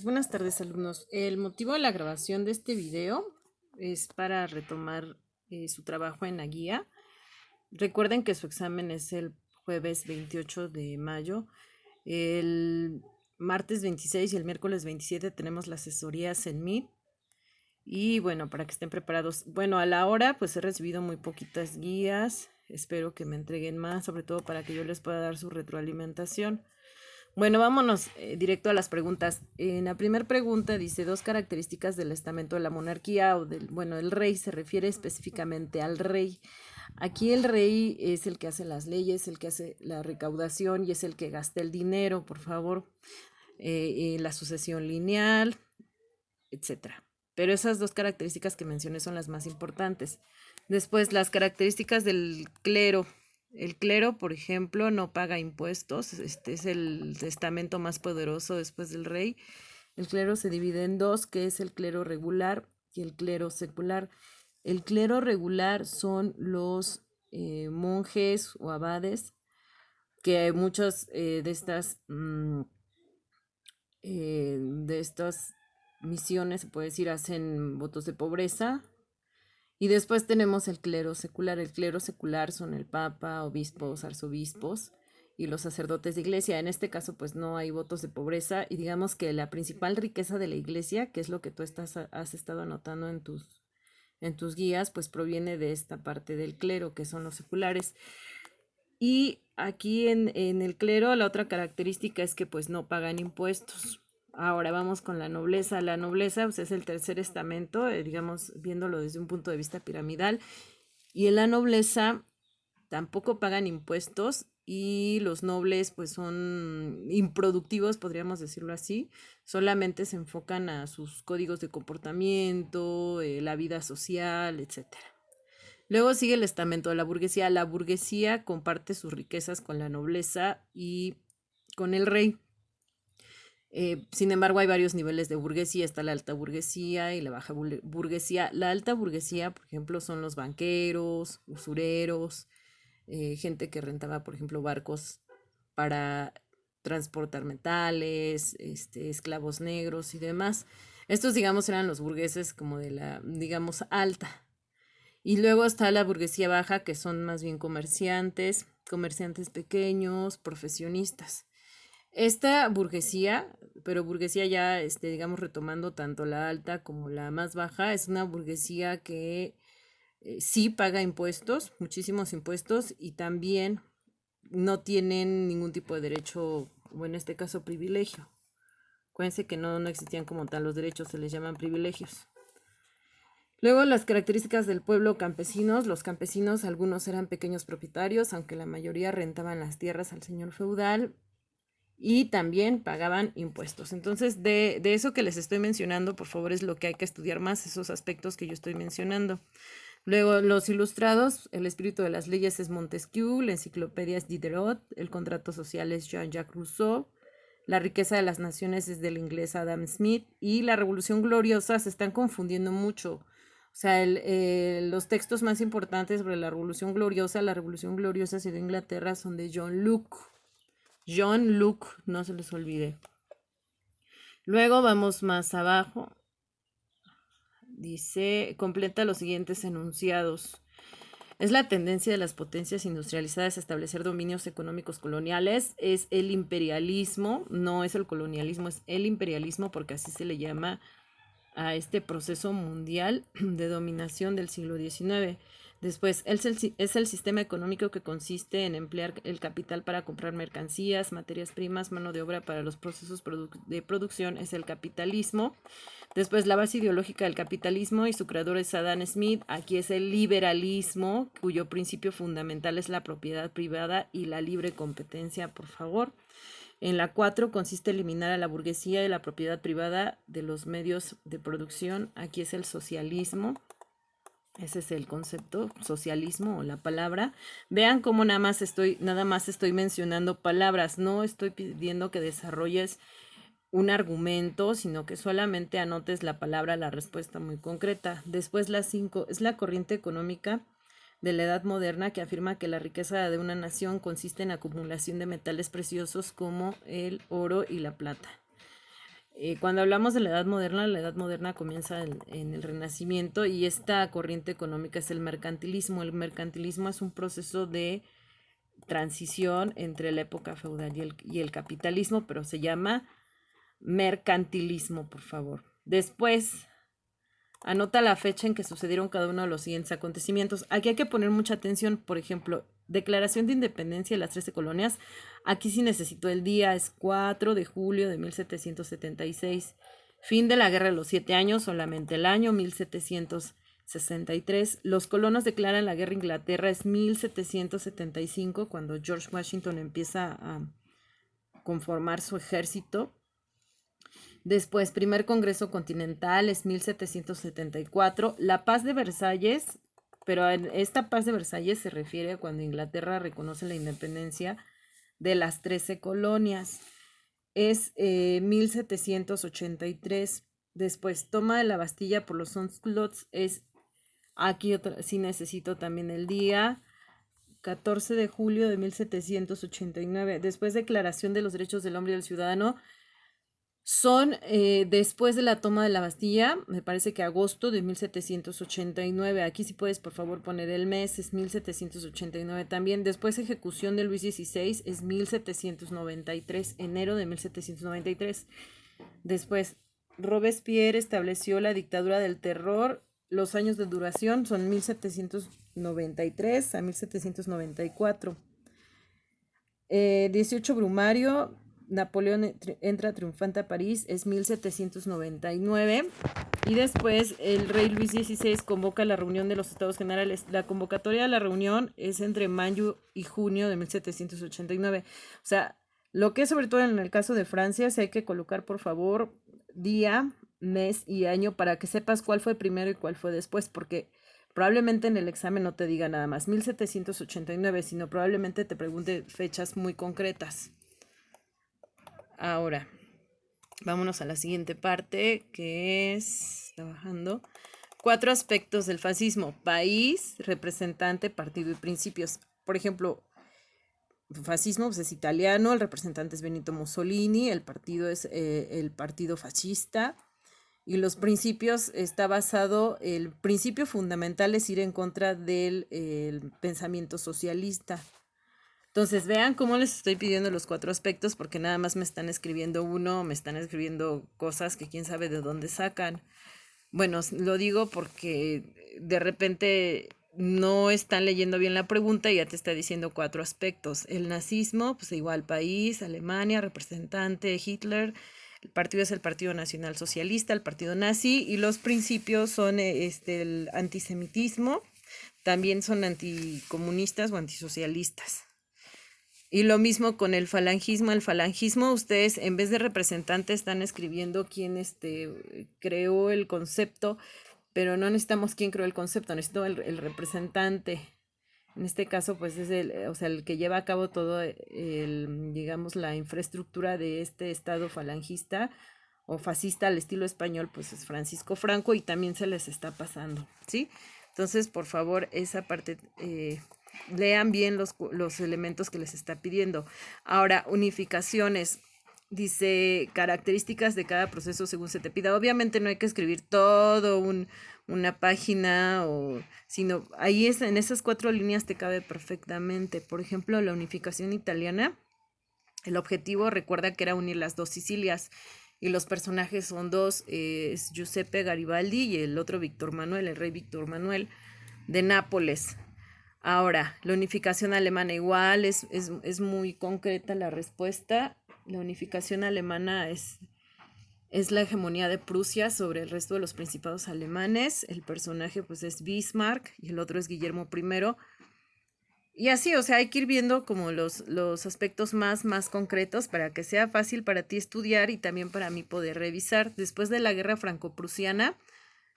Buenas tardes, alumnos. El motivo de la grabación de este video es para retomar su trabajo en la guía. Recuerden que su examen es el jueves 28 de mayo. El martes 26 y el miércoles 27 tenemos las asesorías en Meet. Y bueno, para que estén preparados. Bueno, a la hora pues he recibido muy poquitas guías. Espero que me entreguen más, sobre todo para que yo les pueda dar su retroalimentación. Bueno, vámonos directo a las preguntas. En la primera pregunta dice dos características del estamento de la monarquía o del, bueno, el rey se refiere específicamente al rey. Aquí el rey es el que hace las leyes, el que hace la recaudación y es el que gasta el dinero, por favor, la sucesión lineal, etcétera. Pero esas dos características que mencioné son las más importantes. Después, las características del clero. El clero, por ejemplo, no paga impuestos. Este es el estamento más poderoso después del rey. El clero se divide en dos, que es el clero regular y el clero secular. El clero regular son los monjes o abades, que muchos de estas misiones, se puede decir, hacen votos de pobreza. Y después tenemos el clero secular. El clero secular son el papa, obispos, arzobispos y los sacerdotes de iglesia. En este caso, pues no hay votos de pobreza y digamos que la principal riqueza de la iglesia, que es lo que tú has estado anotando en tus guías, pues proviene de esta parte del clero, que son los seculares. Y aquí en el clero, la otra característica es que pues no pagan impuestos. Ahora vamos con la nobleza. La nobleza pues, es el tercer estamento, digamos, viéndolo desde un punto de vista piramidal. Y en la nobleza tampoco pagan impuestos y los nobles pues son improductivos, podríamos decirlo así. Solamente se enfocan a sus códigos de comportamiento, la vida social, etcétera. Luego sigue el estamento de la burguesía. La burguesía comparte sus riquezas con la nobleza y con el rey. Sin embargo, hay varios niveles de burguesía. Está la alta burguesía y la baja burguesía. La alta burguesía, por ejemplo, son los banqueros, usureros, gente que rentaba, por ejemplo, barcos para transportar metales, esclavos negros y demás. Estos, digamos, eran los burgueses como de la, digamos, alta. Y luego está la burguesía baja, que son más bien comerciantes, comerciantes pequeños, profesionistas. Esta burguesía, pero burguesía ya, digamos, retomando tanto la alta como la más baja, es una burguesía que sí paga impuestos, muchísimos impuestos, y también no tienen ningún tipo de derecho, o en este caso privilegio. Acuérdense que no existían como tal los derechos, se les llaman privilegios. Luego las características del pueblo campesinos. Los campesinos, algunos eran pequeños propietarios, aunque la mayoría rentaban las tierras al señor feudal y también pagaban impuestos. Entonces, de eso que les estoy mencionando, por favor, es lo que hay que estudiar más, esos aspectos que yo estoy mencionando. Luego, los ilustrados, el espíritu de las leyes es Montesquieu, la enciclopedia es Diderot, el contrato social es Jean-Jacques Rousseau, la riqueza de las naciones es del inglés Adam Smith y la revolución gloriosa se están confundiendo mucho. O sea, los textos más importantes sobre la Revolución Gloriosa ha sido de Inglaterra, son de John Locke. John Locke, no se les olvide. Luego vamos más abajo. Dice, completa los siguientes enunciados. Es la tendencia de las potencias industrializadas a establecer dominios económicos coloniales. Es el imperialismo, no es el colonialismo, es el imperialismo porque así se le llama a este proceso mundial de dominación del siglo XIX. Después, es el sistema económico que consiste en emplear el capital para comprar mercancías, materias primas, mano de obra para los procesos de producción, es el capitalismo. Después, la base ideológica del capitalismo y su creador es Adam Smith. Aquí es el liberalismo, cuyo principio fundamental es la propiedad privada y la libre competencia, por favor. En la 4 consiste en eliminar a la burguesía y la propiedad privada de los medios de producción. Aquí es el socialismo. Ese es el concepto, socialismo o la palabra. Vean cómo nada más estoy mencionando palabras. No estoy pidiendo que desarrolles un argumento, sino que solamente anotes la palabra, la respuesta muy concreta. Después la 5 es la corriente económica de la edad moderna que afirma que la riqueza de una nación consiste en acumulación de metales preciosos como el oro y la plata. Cuando hablamos de la Edad Moderna comienza en el Renacimiento y esta corriente económica es el mercantilismo. El mercantilismo es un proceso de transición entre la época feudal y el capitalismo, pero se llama mercantilismo, por favor. Después, anota la fecha en que sucedieron cada uno de los siguientes acontecimientos. Aquí hay que poner mucha atención, por ejemplo, Declaración de Independencia de las 13 colonias. Aquí sí necesito el día, es 4 de julio de 1776. Fin de la Guerra de los 7 años, solamente el año 1763. Los colonos declaran la guerra a Inglaterra, es 1775, cuando George Washington empieza a conformar su ejército. Después, primer Congreso Continental es 1774. La Paz de Versalles, pero en esta Paz de Versalles se refiere a cuando Inglaterra reconoce la independencia de las 13 colonias. Es 1783. Después, toma de la Bastilla por los Onslaughts es, aquí sí necesito también el día, 14 de julio de 1789. Después, Declaración de los Derechos del Hombre y del Ciudadano. Son después de la toma de la Bastilla, me parece que agosto de 1789. Aquí si puedes por favor poner el mes, es 1789 también. Después ejecución de Luis XVI es 1793, enero de 1793. Después Robespierre estableció la dictadura del terror. Los años de duración son 1793 a 1794. 18 Brumario, Napoleón entra triunfante a París, es 1799. Y después el rey Luis XVI convoca la reunión de los Estados Generales. La convocatoria de la reunión es entre mayo y junio de 1789. O sea, lo que sobre todo en el caso de Francia, sí hay que colocar por favor día, mes y año para que sepas cuál fue primero y cuál fue después, porque probablemente en el examen no te diga nada más 1789, sino probablemente te pregunte fechas muy concretas. Ahora, vámonos a la siguiente parte, que es, está bajando, 4 aspectos del fascismo: país, representante, partido y principios. Por ejemplo, fascismo pues, es italiano, el representante es Benito Mussolini, el partido es el partido fascista. Y los principios está basado, el principio fundamental es ir en contra del pensamiento socialista. Entonces vean cómo les estoy pidiendo los 4 aspectos, porque nada más me están escribiendo uno, me están escribiendo cosas que quién sabe de dónde sacan. Bueno, lo digo porque de repente no están leyendo bien la pregunta y ya te está diciendo 4 aspectos. El nazismo, pues igual país, Alemania, representante, Hitler. El partido es el Partido Nacional Socialista, el partido nazi, y los principios son el antisemitismo, también son anticomunistas o antisocialistas. Y lo mismo con el falangismo. El falangismo, ustedes en vez de representante están escribiendo quién creó el concepto, pero no necesitamos quién creó el concepto, necesito el representante. En este caso, pues es el que lleva a cabo todo digamos, la infraestructura de este estado falangista o fascista al estilo español, pues es Francisco Franco, y también se les está pasando, ¿sí? Entonces, por favor, esa parte, lean bien los elementos que les está pidiendo. Ahora, unificaciones. Dice características de cada proceso según se te pida. Obviamente no hay que escribir todo una página, sino ahí en esas 4 líneas te cabe perfectamente. Por ejemplo, la unificación italiana, el objetivo, recuerda que era unir las 2 Sicilias, y los personajes son 2, es Giuseppe Garibaldi y el otro Víctor Manuel, el rey Víctor Manuel de Nápoles. Ahora, la unificación alemana igual, es muy concreta la respuesta. La unificación alemana es la hegemonía de Prusia sobre el resto de los principados alemanes. El personaje pues es Bismarck y el otro es Guillermo I. Y así, o sea, hay que ir viendo como los aspectos más concretos para que sea fácil para ti estudiar y también para mí poder revisar. Después de la guerra franco-prusiana,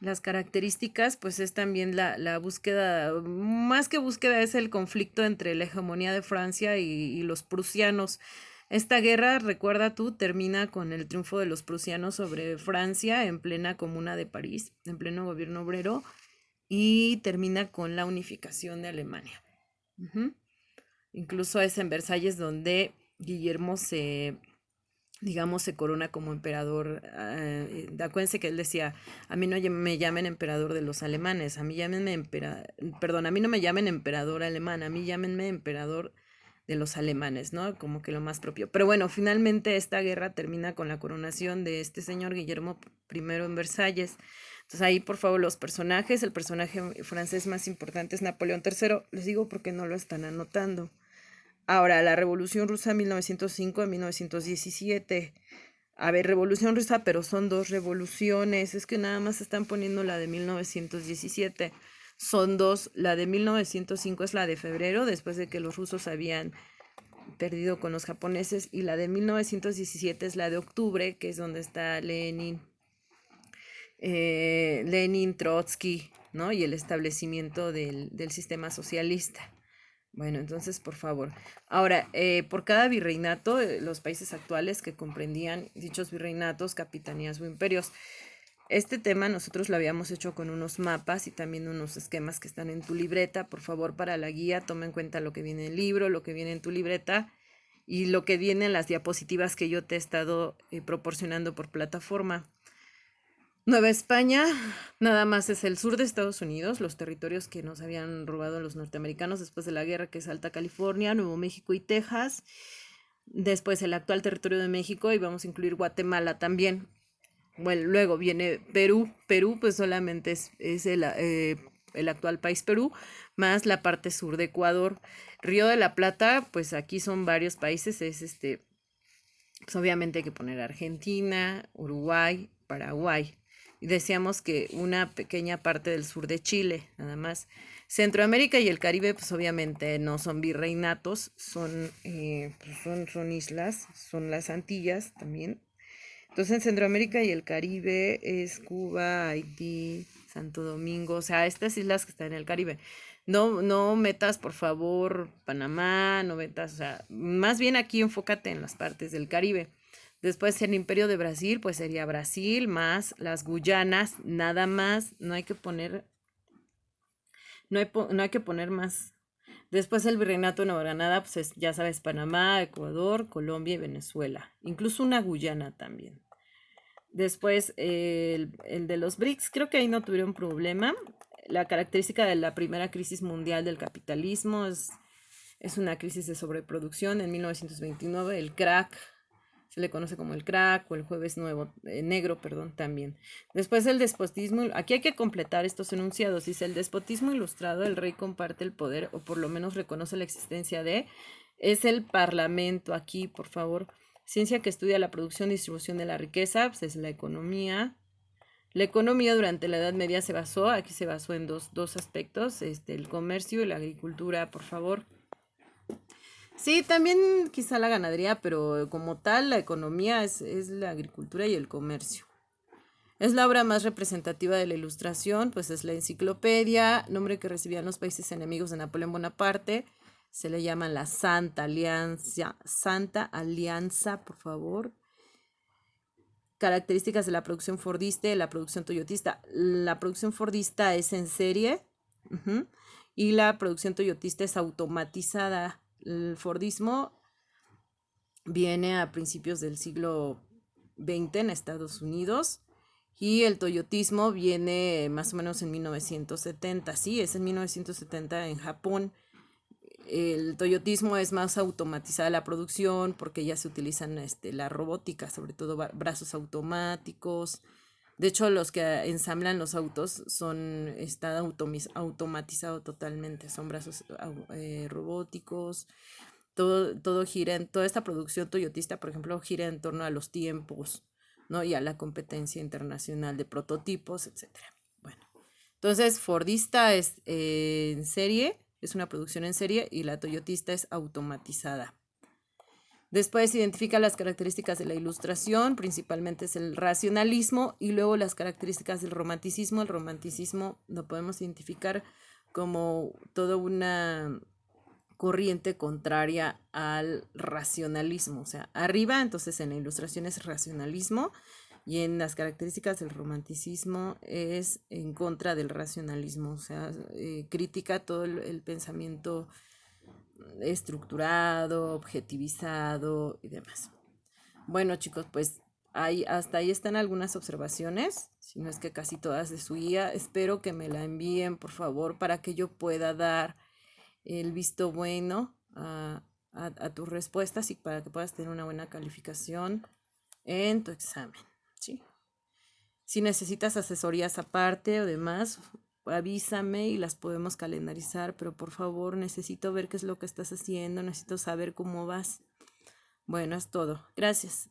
las características, pues es también la búsqueda, más que búsqueda, es el conflicto entre la hegemonía de Francia y los prusianos. Esta guerra, recuerda tú, termina con el triunfo de los prusianos sobre Francia en plena Comuna de París, en pleno gobierno obrero, y termina con la unificación de Alemania. Incluso es en Versalles donde Guillermo se digamos, se corona como emperador. Acuérdense que él decía, a mí no me llamen emperador de los alemanes, a mí llámenme perdón, a mí no me llamen emperador alemán, a mí llámenme emperador de los alemanes, ¿no? Como que lo más propio. Pero bueno, finalmente esta guerra termina con la coronación de este señor Guillermo I en Versalles. Entonces ahí, por favor, los personajes, el personaje francés más importante es Napoleón III, les digo porque no lo están anotando. Ahora, la Revolución Rusa 1905 a 1917. A ver, Revolución Rusa, pero son dos revoluciones. Es que nada más están poniendo la de 1917. Son dos. La de 1905 es la de febrero, después de que los rusos habían perdido con los japoneses. Y la de 1917 es la de octubre, que es donde está Lenin, Trotsky, ¿no? Y el establecimiento del sistema socialista. Bueno, entonces, por favor. Ahora, por cada virreinato, los países actuales que comprendían dichos virreinatos, capitanías o imperios. Este tema nosotros lo habíamos hecho con unos mapas y también unos esquemas que están en tu libreta. Por favor, para la guía, toma en cuenta lo que viene en el libro, lo que viene en tu libreta y lo que viene en las diapositivas que yo te he estado proporcionando por plataforma. Nueva España nada más es el sur de Estados Unidos, los territorios que nos habían robado los norteamericanos después de la guerra, que es Alta California, Nuevo México y Texas. Después el actual territorio de México y vamos a incluir Guatemala también. Bueno, luego viene Perú. Perú pues solamente es el actual país Perú, más la parte sur de Ecuador. Río de la Plata, pues aquí son varios países, pues obviamente hay que poner Argentina, Uruguay, Paraguay. Y decíamos que una pequeña parte del sur de Chile, nada más. Centroamérica y el Caribe, pues obviamente no son virreinatos, son islas, son las Antillas también. Entonces en Centroamérica y el Caribe es Cuba, Haití, Santo Domingo, o sea, estas islas que están en el Caribe. No metas, por favor, Panamá, no metas, o sea, más bien aquí enfócate en las partes del Caribe. Después el Imperio de Brasil, pues sería Brasil más las Guyanas, nada más, no hay que poner más. Después el Virreinato de Nueva Granada, pues ya sabes, Panamá, Ecuador, Colombia y Venezuela, incluso una Guyana también. Después el de los BRICS, creo que ahí no tuvieron problema. La característica de la primera crisis mundial del capitalismo es una crisis de sobreproducción en 1929, el crack, se le conoce como el crack o el jueves negro, perdón, también. Después el despotismo, aquí hay que completar estos enunciados, dice el despotismo ilustrado, el rey comparte el poder o por lo menos reconoce la existencia es el parlamento aquí, por favor. Ciencia que estudia la producción y distribución de la riqueza, pues es la economía. La economía durante la Edad Media aquí se basó en dos aspectos, el comercio y la agricultura, por favor. Sí, también quizá la ganadería, pero como tal la economía es la agricultura y el comercio. Es la obra más representativa de la Ilustración, pues es la enciclopedia, nombre que recibían los países enemigos de Napoleón Bonaparte. Se le llama la Santa Alianza, por favor. Características de la producción fordista y la producción toyotista. La producción fordista es en serie y la producción toyotista es automatizada. El fordismo viene a principios del siglo XX en Estados Unidos y el toyotismo viene más o menos en 1970. Sí, es en 1970 en Japón. El toyotismo es más automatizada la producción porque ya se utilizan la robótica, sobre todo brazos automáticos. De hecho, los que ensamblan los autos está automatizado totalmente, son brazos robóticos. Todo gira toda esta producción toyotista, por ejemplo, gira en torno a los tiempos, ¿no? Y a la competencia internacional de prototipos, etcétera. Bueno, entonces Fordista es en serie, es una producción en serie y la toyotista es automatizada. Después identifica las características de la Ilustración, principalmente es el racionalismo y luego las características del romanticismo. El romanticismo lo podemos identificar como toda una corriente contraria al racionalismo, o sea, arriba entonces en la Ilustración es racionalismo y en las características del romanticismo es en contra del racionalismo, o sea, critica todo el pensamiento estructurado, objetivizado y demás. Bueno, chicos, pues hasta ahí están algunas observaciones, si no es que casi todas de su guía. Espero que me la envíen, por favor, para que yo pueda dar el visto bueno a tus respuestas y para que puedas tener una buena calificación en tu examen, ¿sí? Si necesitas asesorías aparte o demás, avísame y las podemos calendarizar, pero por favor necesito ver qué es lo que estás haciendo, necesito saber cómo vas. Bueno, es todo. Gracias.